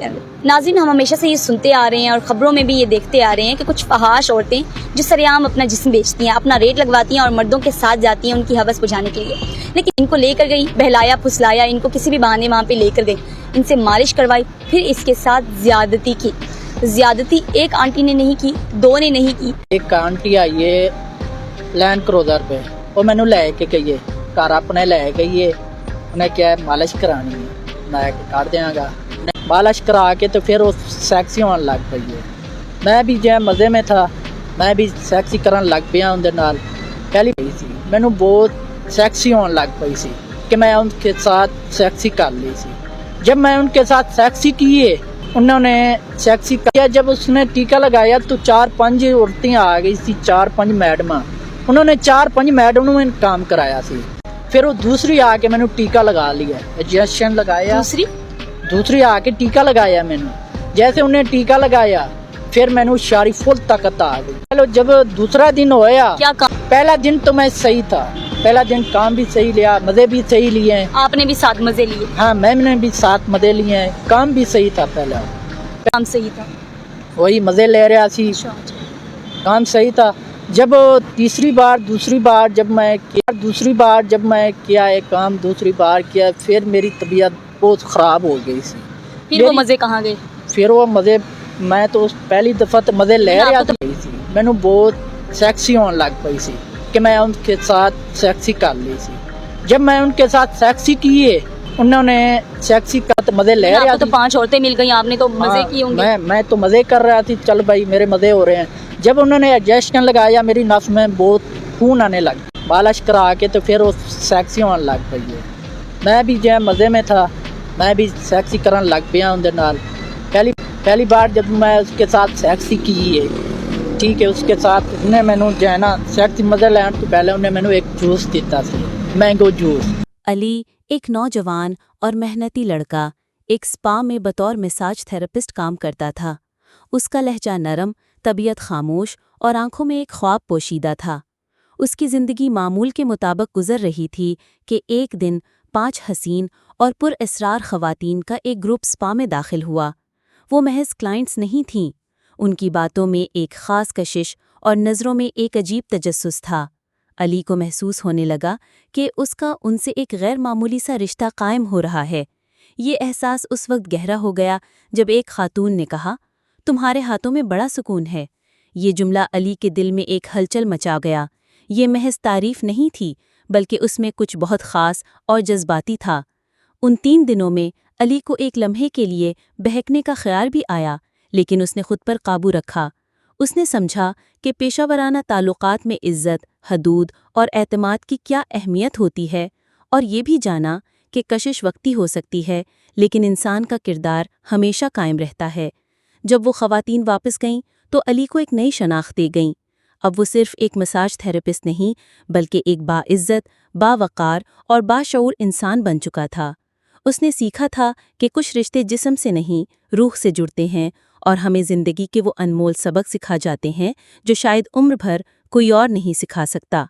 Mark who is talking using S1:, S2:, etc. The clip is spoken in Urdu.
S1: ناظرین، ہم ہمیشہ سے یہ سنتے آ رہے ہیں اور خبروں میں بھی یہ دیکھتے آ رہے ہیں کہ کچھ فحاش عورتیں جو سرعام اپنا جسم بیچتی ہیں، اپنا ریٹ لگواتی ہیں اور مردوں کے ساتھ جاتی ہیں ان کی ہوس بجھانے کے لیے، لیکن ان کو لے کر گئی، بہلایا پھسلایا، ان کو کسی بھی بہانے وہاں پہ لے کر گئی، ان سے مالش کروائی، پھر اس کے ساتھ زیادتی کی۔ زیادتی ایک آنٹی نے نہیں کی، دو نے نہیں کی۔
S2: ایک آنٹی آئی ہے لینڈ کروزر پہ، وہ مینو لے کے گئی ہے گھر اپنے، لے گئی ہے، انہیں کیا ہے مالش کرانی ہے، میں کر دیاں گا مالش کرا کے، تو پھر وہ سیکسی ہونے لگ پئی ہے۔ میں بھی جو مزے میں تھا، میں بھی سیکسی کرن لگ پیا اندر نال، پہلی پئی سی مینو بہت سیکسی ہونے لگ پئی سی کہ میں ان کے ساتھ سیکسی کر لی سی۔ جب میں ان کے ساتھ سیکسی کیے، انہوں نے سیکسی کیا، جب اس نے ٹیکا لگایا تو 4-5 عورتیں آ گئی سی، 4-5 میڈماں، انہوں نے 4-5 میڈموں میں کام کرایا سی۔ پھر وہ دوسری آ کے مینو ٹیکا لگا لیا، انجیکشن لگایا، دوسری آ کے ٹیکا لگایا مینو، جیسے انہیں ٹیکا لگایا پھر مینو شاری فل طاقت آ گئی۔ چلو جب دوسرا دن ہویا،
S1: کیا کام؟
S2: پہلا دن تو میں صحیح تھا، پہلا دن کام بھی صحیح لیا، مزے بھی صحیح لیے ہیں۔
S1: آپ نے بھی ساتھ مزے لیے؟
S2: ہاں، میں نے بھی ساتھ مزے لیے ہیں، کام بھی صحیح تھا، پہلا
S1: کام صحیح تھا،
S2: وہی مزے لے رہا سی، کام صحیح تھا۔ جب دوسری بار جب میں کیا ایک کام، دوسری بار کیا، پھر میری طبیعت بہت خراب ہو گئی سی۔
S1: پھر وہ مزے کہاں گئے؟
S2: پھر وہ مزے، میں تو پہلی دفعہ تو مزے لے رہا تھا، مینو بہت سیکسی ہونے لگ پئی سی کہ میں ان کے ساتھ سیکسی کر لی سی۔ جب میں ان کے ساتھ سیکسی کیے، انہوں نے سیکسی کا تو مزے لے رہا
S1: تو 5 عورتیں مل گئی، آپ نے تو مزے کیے ہوں گے۔
S2: میں تو مزے کر رہا تھی، چل بھائی میرے مزے ہو رہے ہیں۔ جب انہوں نے انجیکشن لگایا، میری نس میں بہت خون آنے لگ، مالش کرا کے تو پھر وہ سیکسی ہونے لگ پئی ہے۔ میں بھی جو مزے میں تھا، میں بھی سیکسی کرن لگ پیا اندر نال۔ پہلی بار جب میں اس کے ساتھ سیکسی کی ہے، ٹھیک ہے، اس کے ساتھ انہیں مینو جو ہے نا سیکسی مزے لین تو پہلے انہیں مینو ایک جوس دیتا سی، مینگو جوس۔
S3: علی ایک نوجوان اور محنتی لڑکا ایک سپا میں بطور مساج تھراپسٹ کام کرتا تھا۔ اس کا لہجہ نرم، طبیعت خاموش اور آنکھوں میں ایک خواب پوشیدہ تھا۔ اس کی زندگی معمول کے مطابق گزر رہی تھی کہ ایک دن 5 حسین اور پر اسرار خواتین کا ایک گروپ سپا میں داخل ہوا۔ وہ محض کلائنٹس نہیں تھیں، ان کی باتوں میں ایک خاص کشش اور نظروں میں ایک عجیب تجسس تھا۔ علی کو محسوس ہونے لگا کہ اس کا ان سے ایک غیر معمولی سا رشتہ قائم ہو رہا ہے۔ یہ احساس اس وقت گہرا ہو گیا جب ایک خاتون نے کہا، تمہارے ہاتھوں میں بڑا سکون ہے۔ یہ جملہ علی کے دل میں ایک ہلچل مچا گیا۔ یہ محض تعریف نہیں تھی، بلکہ اس میں کچھ بہت خاص اور جذباتی تھا۔ ان 3 دنوں میں علی کو ایک لمحے کے لیے بہکنے کا خیال بھی آیا، لیکن اس نے خود پر قابو رکھا۔ اس نے سمجھا کہ پیشہ ورانہ تعلقات میں عزت، حدود اور اعتماد کی کیا اہمیت ہوتی ہے، اور یہ بھی جانا کہ کشش وقتی ہو سکتی ہے، لیکن انسان کا کردار ہمیشہ قائم رہتا ہے۔ جب وہ خواتین واپس گئیں تو علی کو ایک نئی شناخت دی گئیں۔ اب وہ صرف ایک مساج تھراپسٹ نہیں، بلکہ ایک باعزت، باوقار اور باشعور انسان بن چکا تھا۔ اس نے سیکھا تھا کہ کچھ رشتے جسم سے نہیں، روح سے جڑتے ہیں، اور ہمیں زندگی کے وہ انمول سبق سکھا جاتے ہیں جو شاید عمر بھر کوئی اور نہیں سکھا سکتا۔